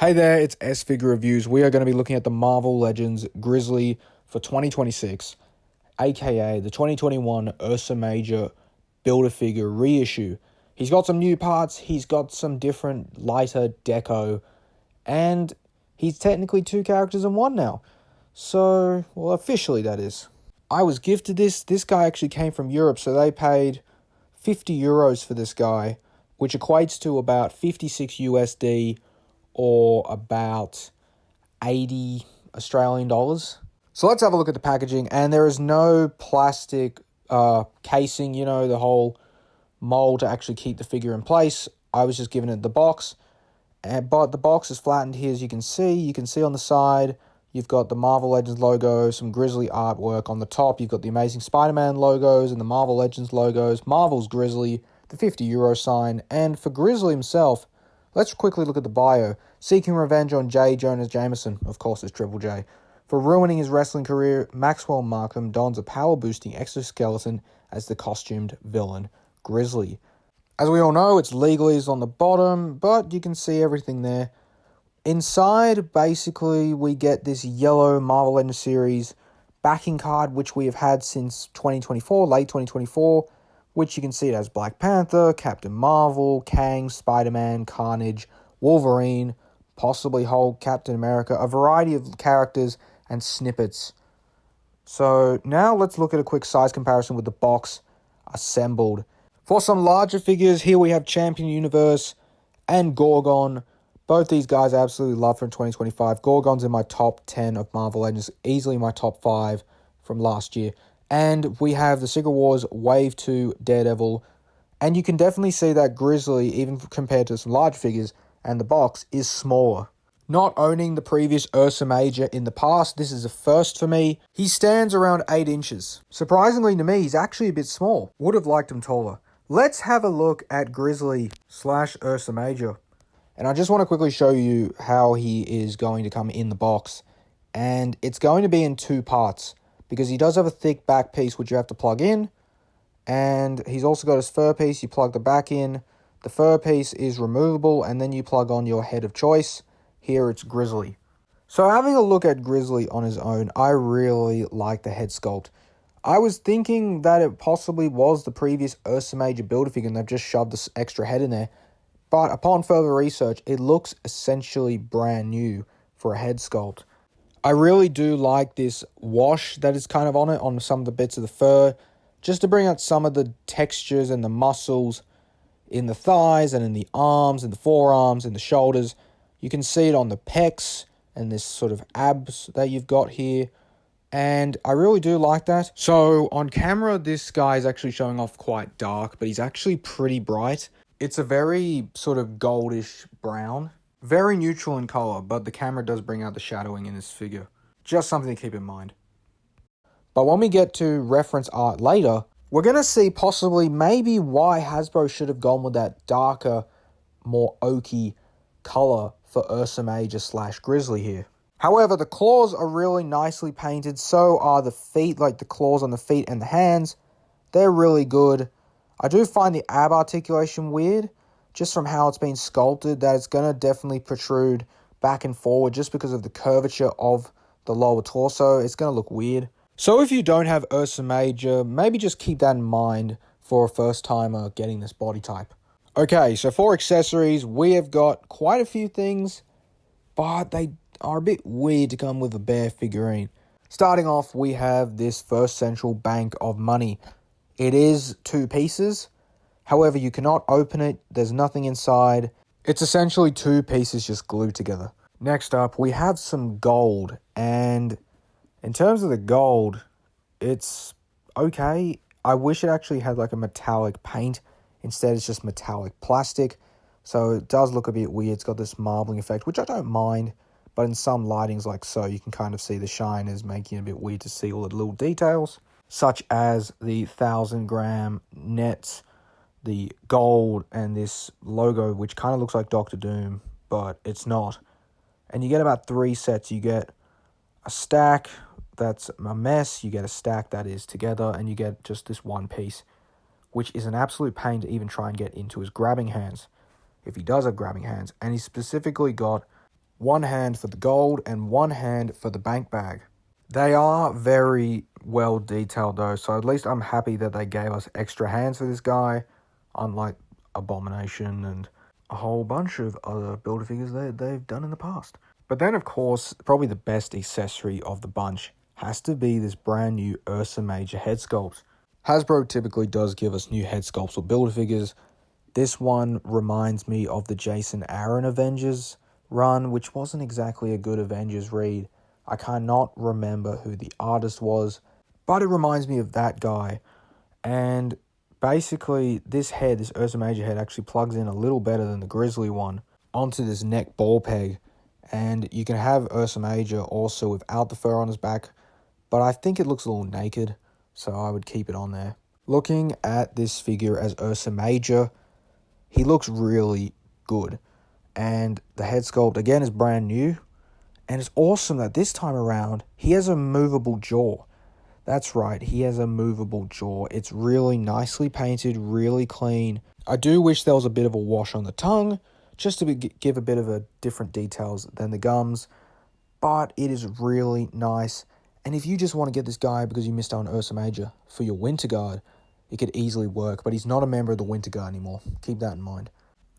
Hey there, it's SFIGUREReviews. We are going to be looking at the Marvel Legends Grizzly for 2026, aka the 2021 Ursa Major Build-A-Figure reissue. He's got some new parts, he's got some different lighter deco, and he's technically two characters in one now. So, well, officially that is. I was gifted this. This guy actually came from Europe, so they paid 50 euros for this guy, which equates to about 56 USD or about 80 Australian dollars. So let's have a look at the packaging, and there is no plastic casing, the whole mold to actually keep the figure in place. I was just given it the box, but the box is flattened here as you can see. You can see on the side, you've got the Marvel Legends logo, some Grizzly artwork. On the top, you've got the Amazing Spider-Man logos and the Marvel Legends logos, Marvel's Grizzly, the 50 euro sign, and for Grizzly himself, let's quickly look at the bio. Seeking revenge on J. Jonah Jameson, of course it's Triple J. For ruining his wrestling career, Maxwell Markham dons a power-boosting exoskeleton as the costumed villain, Grizzly. As we all know, it's legalese on the bottom, but you can see everything there. Inside, basically, we get this yellow Marvel Legends series backing card, which we have had since 2024, late 2024, which you can see it has Black Panther, Captain Marvel, Kang, Spider-Man, Carnage, Wolverine, possibly Hulk, Captain America, a variety of characters and snippets. So now let's look at a quick size comparison with the box assembled. For some larger figures, here we have Champion Universe and Gorgon. Both these guys I absolutely love from 2025. Gorgon's in my top 10 of Marvel Legends, easily my top 5 from last year. And we have the Secret Wars Wave 2 Daredevil. And you can definitely see that Grizzly, even compared to some large figures, and the box is smaller. Not owning the previous Ursa Major in the past, this is a first for me. He stands around 8 inches. Surprisingly to me, he's actually a bit small. Would have liked him taller. Let's have a look at Grizzly / Ursa Major. And I just want to quickly show you how he is going to come in the box. And it's going to be in 2 parts, because he does have a thick back piece which you have to plug in. And he's also got his fur piece, you plug the back in. The fur piece is removable, and then you plug on your head of choice. Here it's Grizzly. So having a look at Grizzly on his own, I really like the head sculpt. I was thinking that it possibly was the previous Ursa Major Build-A-Figure and they've just shoved this extra head in there. But upon further research, it looks essentially brand new for a head sculpt. I really do like this wash that is kind of on it, on some of the bits of the fur, just to bring out some of the textures and the muscles in the thighs and in the arms and the forearms and the shoulders. You can see it on the pecs and this sort of abs that you've got here. And I really do like that. So on camera, this guy is actually showing off quite dark, but he's actually pretty bright. It's a very sort of goldish brown. Very neutral in color, but the camera does bring out the shadowing in this figure. Just something to keep in mind. But when we get to reference art later, we're going to see possibly maybe why Hasbro should have gone with that darker, more oaky color for Ursa Major / Grizzly here. However, the claws are really nicely painted, so are the feet, like the claws on the feet and the hands. They're really good. I do find the ab articulation weird, just from how it's been sculpted, that it's going to definitely protrude back and forward just because of the curvature of the lower torso. It's going to look weird. So if you don't have Ursa Major, maybe just keep that in mind for a first-timer getting this body type. Okay, so for accessories, we have got quite a few things, but they are a bit weird to come with a bare figurine. Starting off, we have this first central bank of money. It is 2 pieces. However, you cannot open it. There's nothing inside. It's essentially 2 pieces just glued together. Next up, we have some gold. And in terms of the gold, it's okay. I wish it actually had like a metallic paint. Instead, it's just metallic plastic. So it does look a bit weird. It's got this marbling effect, which I don't mind. But in some lightings like so, you can kind of see the shine is making it a bit weird to see all the little details. Such as the 1,000-gram nets, the gold, and this logo, which kind of looks like Doctor Doom, but it's not. And you get about 3 sets. You get a stack that's a mess, you get a stack that is together, and you get just this one piece, which is an absolute pain to even try and get into his grabbing hands, if he does have grabbing hands. And he's specifically got one hand for the gold, and one hand for the bank bag. They are very well detailed though, so at least I'm happy that they gave us extra hands for this guy, unlike Abomination and a whole bunch of other Build-A-Figures they've done in the past. But then, of course, probably the best accessory of the bunch has to be this brand new Ursa Major head sculpt. Hasbro typically does give us new head sculpts with Build-A-Figures. This one reminds me of the Jason Aaron Avengers run, which wasn't exactly a good Avengers read. I cannot remember who the artist was, but it reminds me of that guy. And basically, this head, this Ursa Major head, actually plugs in a little better than the Grizzly one onto this neck ball peg. And you can have Ursa Major also without the fur on his back, but I think it looks a little naked, so I would keep it on there. Looking at this figure as Ursa Major, he looks really good. And the head sculpt, again, is brand new. And it's awesome that this time around, he has a movable jaw. That's right, he has a movable jaw. It's really nicely painted, really clean. I do wish there was a bit of a wash on the tongue, just to give a bit of a different details than the gums. But it is really nice. And if you just want to get this guy because you missed out on Ursa Major for your Winter Guard, it could easily work. But he's not a member of the Winter Guard anymore. Keep that in mind.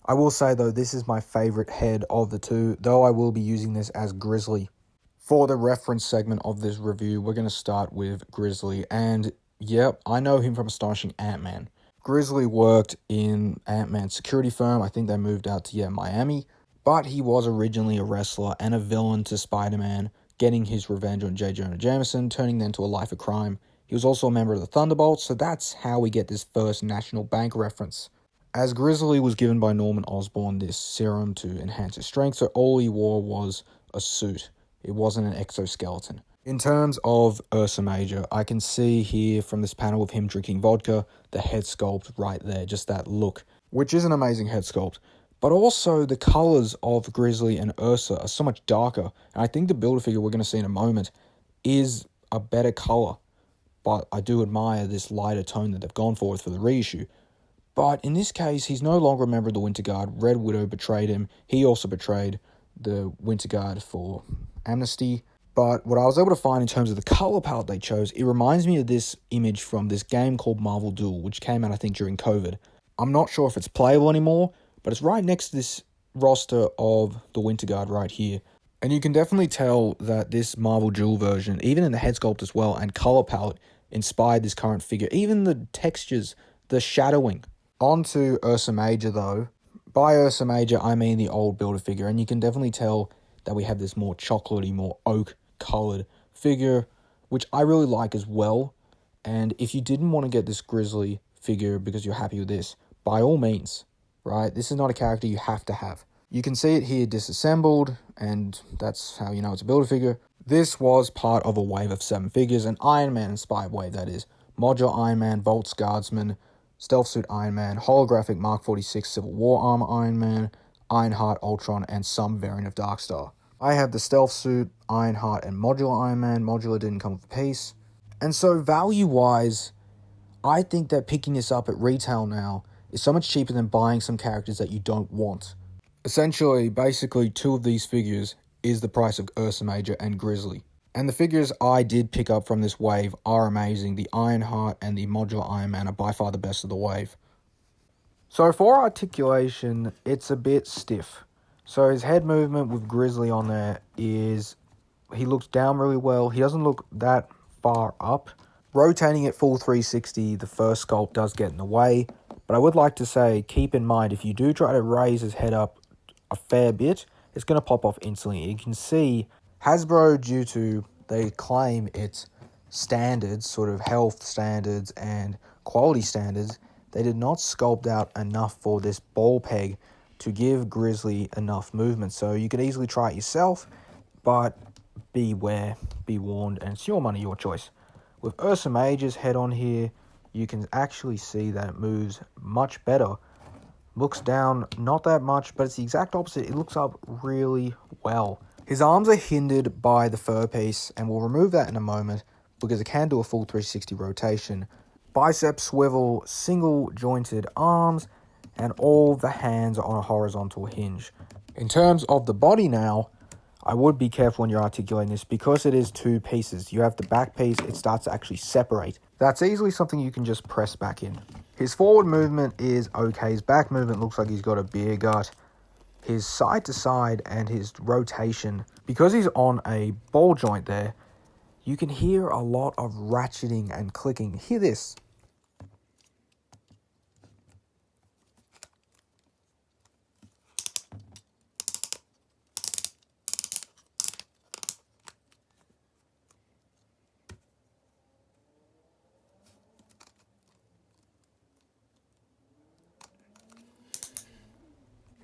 I will say, though, this is my favorite head of the two, though I will be using this as Grizzly. For the reference segment of this review, we're going to start with Grizzly. And, yep, I know him from Astonishing Ant-Man. Grizzly worked in Ant-Man's security firm. I think they moved out to, Miami. But he was originally a wrestler and a villain to Spider-Man, getting his revenge on J. Jonah Jameson, turning them to a life of crime. He was also a member of the Thunderbolts, so that's how we get this first National Bank reference. As Grizzly was given by Norman Osborn this serum to enhance his strength, so all he wore was a suit. It wasn't an exoskeleton. In terms of Ursa Major, I can see here from this panel of him drinking vodka, the head sculpt right there, just that look, which is an amazing head sculpt. But also the colors of Grizzly and Ursa are so much darker, and I think the Build-A-Figure we're going to see in a moment is a better color. But I do admire this lighter tone that they've gone for the reissue. But in this case, he's no longer a member of the Winter Guard. Red Widow betrayed him. He also betrayed the Winter Guard for amnesty. But what I was able to find in terms of the color palette they chose, it reminds me of this image from this game called Marvel Duel, which came out, I think, during COVID. I'm not sure if it's playable anymore, but it's right next to this roster of the Winter Guard right here. And you can definitely tell that this Marvel Duel version, even in the head sculpt as well, and color palette, inspired this current figure. Even the textures, the shadowing. On to Ursa Major, though. By Ursa Major, I mean the old Build-A-Figure, and you can definitely tell that we have this more chocolatey, more oak-colored figure, which I really like as well. And if you didn't want to get this Grizzly figure because you're happy with this, by all means, right? This is not a character you have to have. You can see it here disassembled, and that's how you know it's a Build-A-Figure. This was part of a wave of 7 figures, an Iron Man inspired wave, that is. Modular Iron Man, Volt's Guardsman, Stealth Suit Iron Man, Holographic Mark 46 Civil War Armor Iron Man, Ironheart, Ultron, and some variant of Darkstar. I have the Stealth Suit, Ironheart, and Modular Iron Man. Modular didn't come with a piece. And so value-wise, I think that picking this up at retail now is so much cheaper than buying some characters that you don't want. Essentially, basically, 2 of these figures is the price of Ursa Major and Grizzly. And the figures I did pick up from this wave are amazing. The Ironheart and the Modular Iron Man are by far the best of the wave. So for articulation, it's a bit stiff. So his head movement with Grizzly on there is, he looks down really well. He doesn't look that far up. Rotating it full 360, the first sculpt does get in the way. But I would like to say, keep in mind, if you do try to raise his head up a fair bit, it's going to pop off instantly. You can see Hasbro, due to, they claim its standards, sort of health standards and quality standards, they did not sculpt out enough for this ball peg to give Grizzly enough movement. So you could easily try it yourself, but beware, be warned, and it's your money, your choice. With Ursa Major's head on here, you can actually see that it moves much better. Looks down not that much, but it's the exact opposite. It looks up really well. His arms are hindered by the fur piece, and we'll remove that in a moment because it can do a full 360 rotation. Bicep swivel, single jointed arms, and all the hands are on a horizontal hinge. In terms of the body now, I would be careful when you're articulating this because it is two pieces. You have the back piece, it starts to actually separate. That's easily something you can just press back in. His forward movement is okay. His back movement looks like he's got a beer gut. His side to side and his rotation, because he's on a ball joint there, you can hear a lot of ratcheting and clicking. Hear this.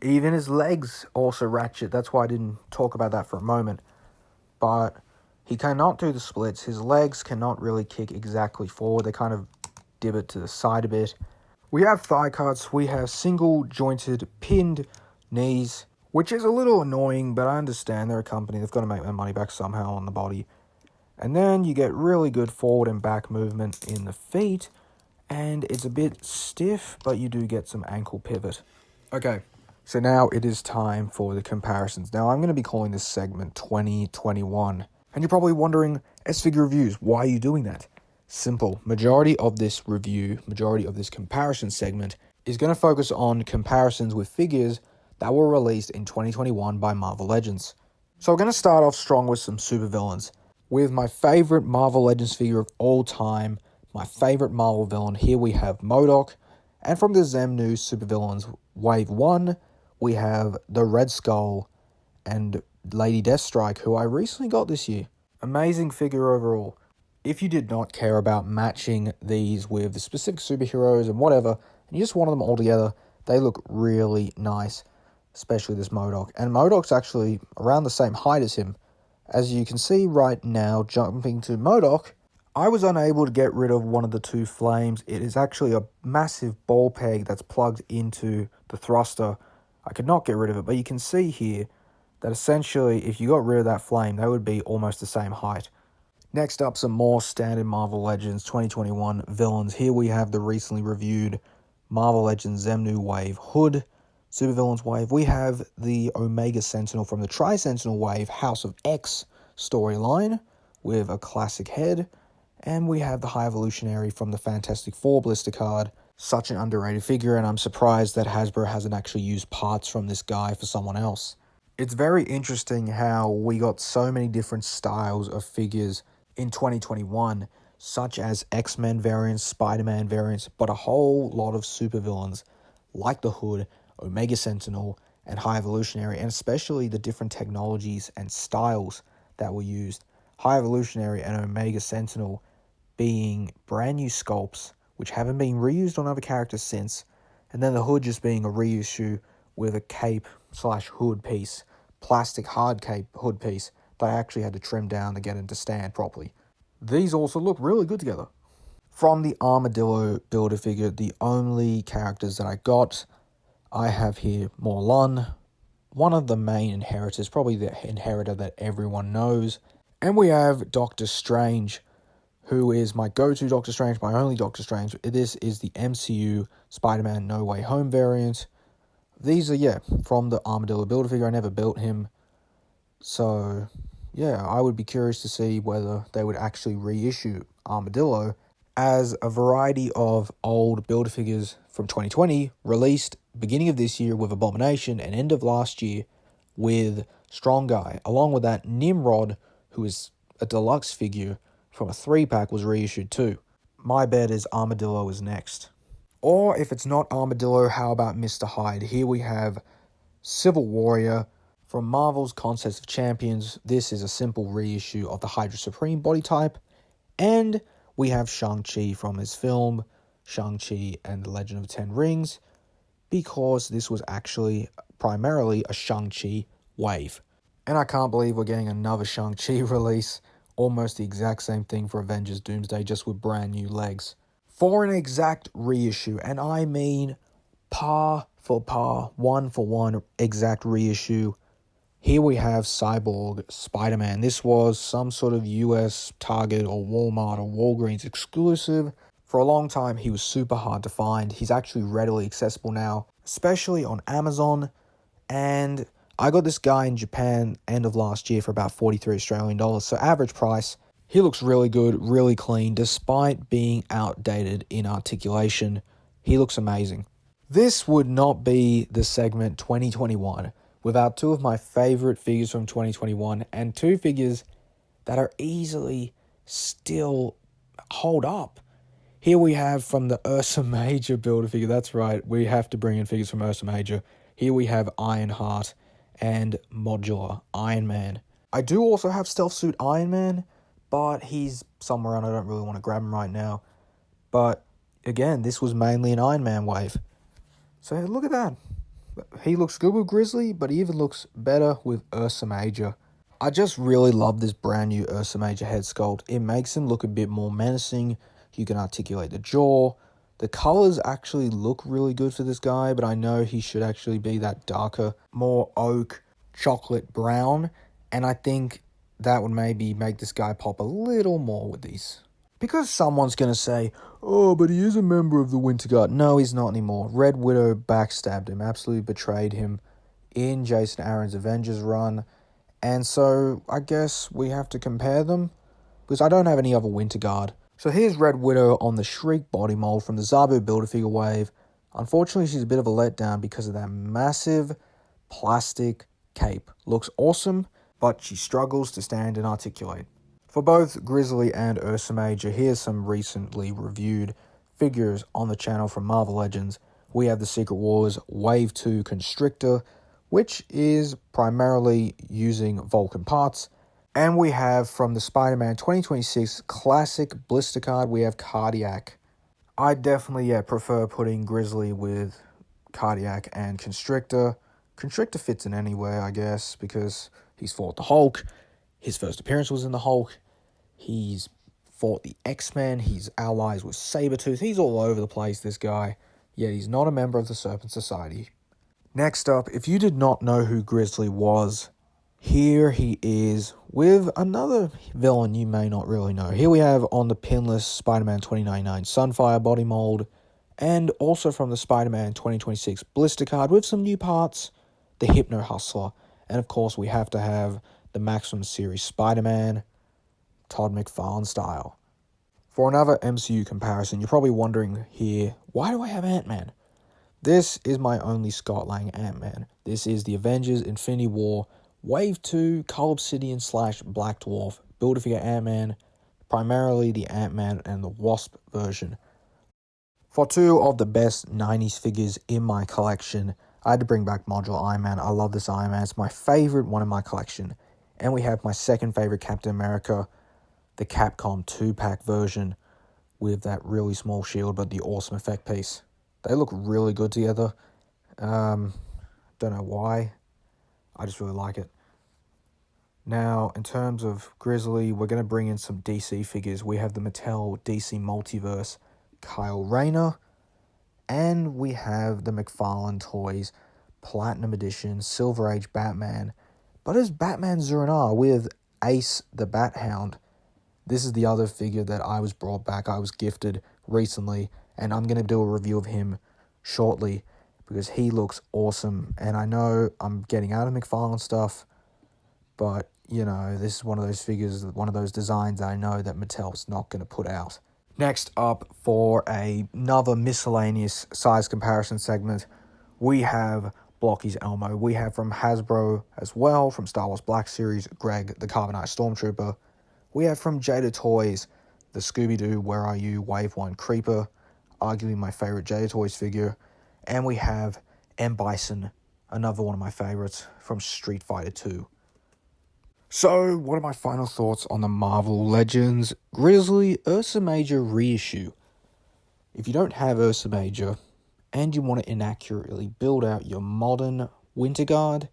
Even his legs also ratchet. That's why I didn't talk about that for a moment. But he cannot do the splits. His legs cannot really kick exactly forward. They kind of divot to the side a bit. We have thigh cuts. We have single jointed pinned knees, which is a little annoying, but I understand they're a company. They've got to make their money back somehow on the body. And then you get really good forward and back movement in the feet. And it's a bit stiff, but you do get some ankle pivot. Okay. So now it is time for the comparisons. Now I'm going to be calling this segment 2021. And you're probably wondering, S-Figure Reviews, why are you doing that? Simple. Majority of this comparison segment is going to focus on comparisons with figures that were released in 2021 by Marvel Legends. So we're going to start off strong with some supervillains. With my favorite Marvel Legends figure of all time, my favorite Marvel villain, here we have MODOK. And from the Xemnu Supervillains Wave 1, we have the Red Skull and Lady Deathstrike, who I recently got this year. Amazing figure overall. If you did not care about matching these with the specific superheroes and whatever, and you just wanted them all together, they look really nice, especially this MODOK. And MODOK's actually around the same height as him. As you can see right now, jumping to MODOK, I was unable to get rid of one of the two flames. It is actually a massive ball peg that's plugged into the thruster. I could not get rid of it, but you can see here that essentially if you got rid of that flame, they would be almost the same height. Next up, some more standard Marvel Legends 2021 villains. Here we have the recently reviewed Marvel Legends Xemnu Wave Hood Supervillains Wave. We have the Omega Sentinel from the Tri-Sentinel Wave House of X storyline with a classic head. And we have the High Evolutionary from the Fantastic Four blister card. Such an underrated figure, and I'm surprised that Hasbro hasn't actually used parts from this guy for someone else. It's very interesting how we got so many different styles of figures in 2021, such as X-Men variants, Spider-Man variants, but a whole lot of supervillains like the Hood, Omega Sentinel, and High Evolutionary, and especially the different technologies and styles that were used. High Evolutionary and Omega Sentinel being brand new sculpts, which haven't been reused on other characters since, and then the Hood just being a reissue with a cape/hood piece, plastic hard cape hood piece that I actually had to trim down to get it to stand properly. These also look really good together. From the Armadillo Build-A-Figure, the only characters that I got, I have here Morlun, one of the main inheritors, probably the inheritor that everyone knows, and we have Doctor Strange, who is my go-to Doctor Strange, my only Doctor Strange. This is the MCU Spider-Man No Way Home variant. These are, from the Armadillo Build-A-Figure. I never built him. So, I would be curious to see whether they would actually reissue Armadillo, as a variety of old Build-A-Figures from 2020 released beginning of this year with Abomination and end of last year with Strong Guy. Along with that, Nimrod, who is a deluxe figure from a 3-pack, was reissued too. My bet is Armadillo is next. Or if it's not Armadillo, how about Mr. Hyde? Here we have Civil Warrior from Marvel's Concepts of Champions. This is a simple reissue of the Hydra Supreme body type. And we have Shang-Chi from his film, Shang-Chi and the Legend of the Ten Rings, because this was actually primarily a Shang-Chi wave. And I can't believe we're getting another Shang-Chi release. Almost the exact same thing for Avengers Doomsday, just with brand new legs. For an exact reissue, and I mean par for par, 1-for-1 exact reissue, here we have Cyborg Spider-Man. This was some sort of US Target or Walmart or Walgreens exclusive. For a long time, he was super hard to find. He's actually readily accessible now, especially on Amazon. And I got this guy in Japan end of last year for about 43 Australian dollars, so average price. He looks really good, really clean, despite being outdated in articulation. He looks amazing. This would not be the segment 2021 without two of my favorite figures from 2021 and two figures that are easily still hold up. Here we have from the Ursa Major Build-A-Figure. That's right, we have to bring in figures from Ursa Major. Here we have Ironheart and Modular Iron Man. I do also have Stealth Suit Iron Man, but he's somewhere and I don't really want to grab him right now. But again, this was mainly an Iron Man wave. So look at that. He looks good with Grizzly, but he even looks better with Ursa Major. I just really love this brand new Ursa Major head sculpt. It makes him look a bit more menacing. You can articulate the jaw. The colors actually look really good for this guy, but I know he should actually be that darker, more oak, chocolate brown. And I think that would maybe make this guy pop a little more with these. Because someone's going to say, oh, but he is a member of the Winter Guard. No, he's not anymore. Red Widow backstabbed him, absolutely betrayed him in Jason Aaron's Avengers run. And so I guess we have to compare them because I don't have any other Winter Guard. So here's Red Widow on the Shriek body mold from the Zabu Build-A-Figure wave. Unfortunately, she's a bit of a letdown because of that massive plastic cape. Looks awesome, but she struggles to stand and articulate. For both Grizzly and Ursa Major, here's some recently reviewed figures on the channel from Marvel Legends. We have the Secret Wars Wave 2 Constrictor, which is primarily using Vulcan parts. And we have from the Spider-Man 2026 Classic Blister card, we have Cardiac. I definitely prefer putting Grizzly with Cardiac and Constrictor. Constrictor fits in anywhere, I guess, because he's fought the Hulk. His first appearance was in the Hulk. He's fought the X-Men. He's allies with Sabretooth. He's all over the place, this guy. Yet he's not a member of the Serpent Society. Next up, if you did not know who Grizzly was, here he is with another villain you may not really know. Here we have on the pinless Spider-Man 2099 Sunfire body mold, and also from the Spider-Man 2026 blister card with some new parts, the Hypno Hustler. And of course, we have to have the Maximum Series Spider-Man, Todd McFarlane style. For another MCU comparison, you're probably wondering here, why do I have Ant-Man? This is my only Scott Lang Ant-Man. This is the Avengers Infinity War Wave 2 Cull Obsidian / Black Dwarf Build-A-Figure Ant-Man, primarily the Ant-Man and the Wasp version. For two of the best 90s figures in my collection, I had to bring back Modular Iron Man. I love this Iron Man. It's my favorite one in my collection. And we have my second favorite Captain America, the Capcom 2-pack version with that really small shield but the awesome effect piece. They look really good together. Don't know why. I just really like it. Now, in terms of Grizzly, we're going to bring in some DC figures. We have the Mattel DC Multiverse Kyle Rayner. And we have the McFarlane Toys Platinum Edition Silver Age Batman. But as Batman Zur-En-Arrh with Ace the Bat Hound. This is the other figure that I was brought back. I was gifted recently. And I'm going to do a review of him shortly because he looks awesome. And I know I'm getting out of McFarlane stuff, but, you know, this is one of those figures, one of those designs I know that Mattel's not going to put out. Next up, for another miscellaneous size comparison segment, we have Blocky's Elmo. We have from Hasbro as well, from Star Wars Black Series, Greg the Carbonite Stormtrooper. We have from Jada Toys, the Scooby-Doo Where Are You Wave 1 Creeper, arguably my favorite Jada Toys figure. And we have M. Bison, another one of my favorites, from Street Fighter 2. So, what are my final thoughts on the Marvel Legends Grizzly Ursa Major reissue? If you don't have Ursa Major, and you want to inaccurately build out your modern Winter Guard,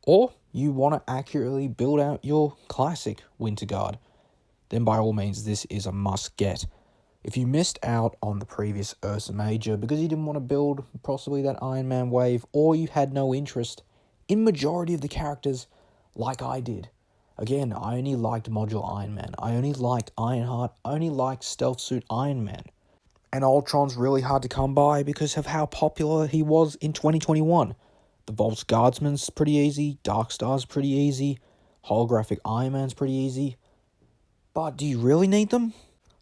or you want to accurately build out your classic Winter Guard, then by all means, this is a must-get. If you missed out on the previous Ursa Major because you didn't want to build possibly that Iron Man wave, or you had no interest in majority of the characters like I did. Again, I only liked Modular Iron Man. I only liked Ironheart. I only liked Stealth Suit Iron Man. And Ultron's really hard to come by because of how popular he was in 2021. The The Vault's Guardsman's pretty easy. Darkstar's pretty easy. Holographic Iron Man's pretty easy. But do you really need them?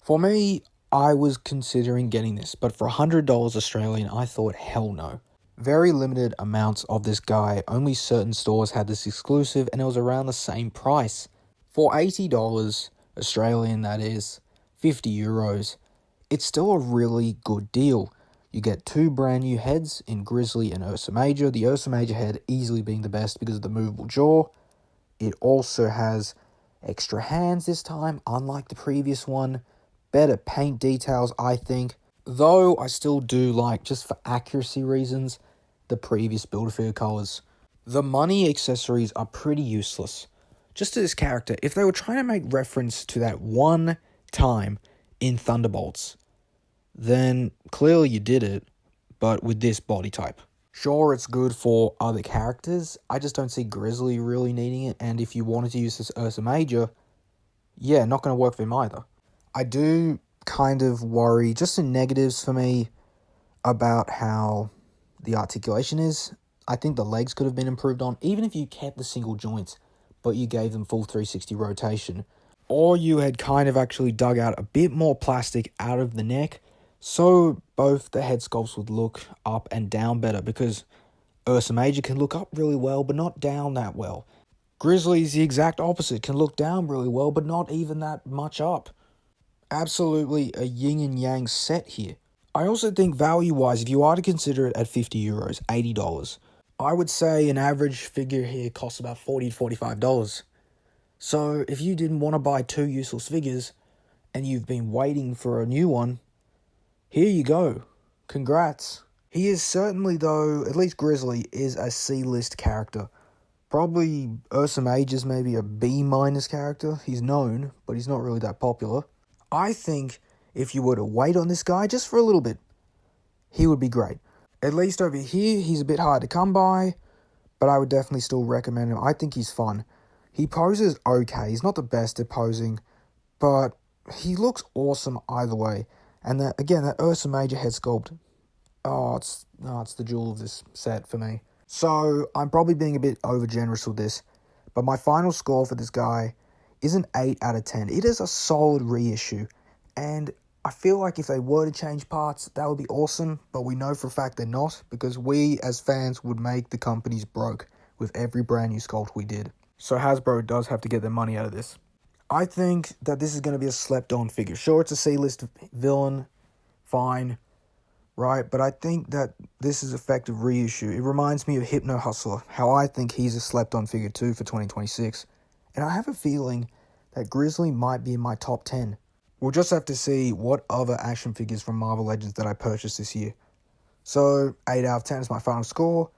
For me, I was considering getting this, but for $100 Australian, I thought hell no. Very limited amounts of this guy, only certain stores had this exclusive, and it was around the same price. For $80 Australian, that is, €50, it's still a really good deal. You get 2 brand new heads in Grizzly and Ursa Major, the Ursa Major head easily being the best because of the movable jaw. It also has extra hands this time, unlike the previous one. Better paint details, I think. Though I still do like, just for accuracy reasons, the previous Build-A-Figure colors. The money accessories are pretty useless. Just to this character, if they were trying to make reference to that one time in Thunderbolts, then clearly you did it, but with this body type. Sure, it's good for other characters. I just don't see Grizzly really needing it, and if you wanted to use this Ursa Major, yeah, not going to work for him either. I do kind of worry, just in negatives for me, about how the articulation is. I think the legs could have been improved on, even if you kept the single joints, but you gave them full 360 rotation. Or you had kind of actually dug out a bit more plastic out of the neck, so both the head sculpts would look up and down better, because Ursa Major can look up really well, but not down that well. Grizzly is the exact opposite, can look down really well, but not even that much up. Absolutely a yin and yang set here. I also think value-wise, if you are to consider it at €50, $80, I would say an average figure here costs about $40 to $45. So if you didn't want to buy 2 useless figures, and you've been waiting for a new one, here you go. Congrats. He is certainly, though, at least Grizzly, is a C-list character. Probably Ursa Major's maybe a B- character. He's known, but he's not really that popular. I think if you were to wait on this guy just for a little bit, he would be great. At least over here, he's a bit hard to come by, but I would definitely still recommend him. I think he's fun. He poses okay. He's not the best at posing, but he looks awesome either way. And that, again, that Ursa Major head sculpt, it's the jewel of this set for me. So I'm probably being a bit over-generous with this, but my final score for this guy is an 8 out of 10. It is a solid reissue, and I feel like if they were to change parts, that would be awesome, but we know for a fact they're not, because we as fans would make the companies broke with every brand new sculpt we did. So Hasbro does have to get their money out of this. I think that this is going to be a slept-on figure. Sure, it's a C-list villain, fine, right? But I think that this is effective reissue. It reminds me of Hypno Hustler, how I think he's a slept-on figure too for 2026. And I have a feeling that Grizzly might be in my top 10. We'll just have to see what other action figures from Marvel Legends that I purchased this year. So 8 out of 10 is my final score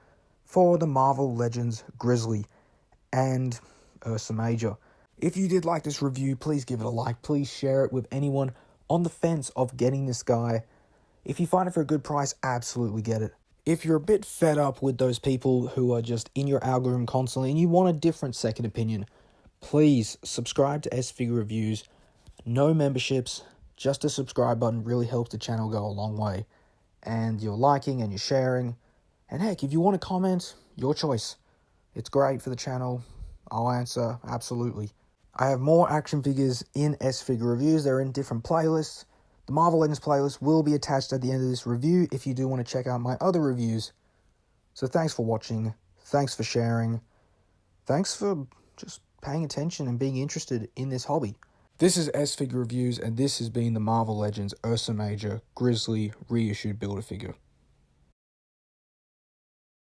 for the Marvel Legends Grizzly and Ursa Major. If you did like this review, please give it a like. Please share it with anyone on the fence of getting this guy. If you find it for a good price, absolutely get it. If you're a bit fed up with those people who are just in your algorithm constantly and you want a different second opinion, please subscribe to SFIGUREReviews. No memberships, just a subscribe button really helps the channel go a long way. And you're liking and you're sharing. And heck, if you want to comment, your choice. It's great for the channel. I'll answer, absolutely. I have more action figures in SFIGUREReviews. They're in different playlists. The Marvel Legends playlist will be attached at the end of this review if you do want to check out my other reviews. So thanks for watching. Thanks for sharing. Thanks for just paying attention and being interested in this hobby. This is SFIGUREReviews, and this has been the Marvel Legends Ursa Major Grizzly reissued Build-A-Figure.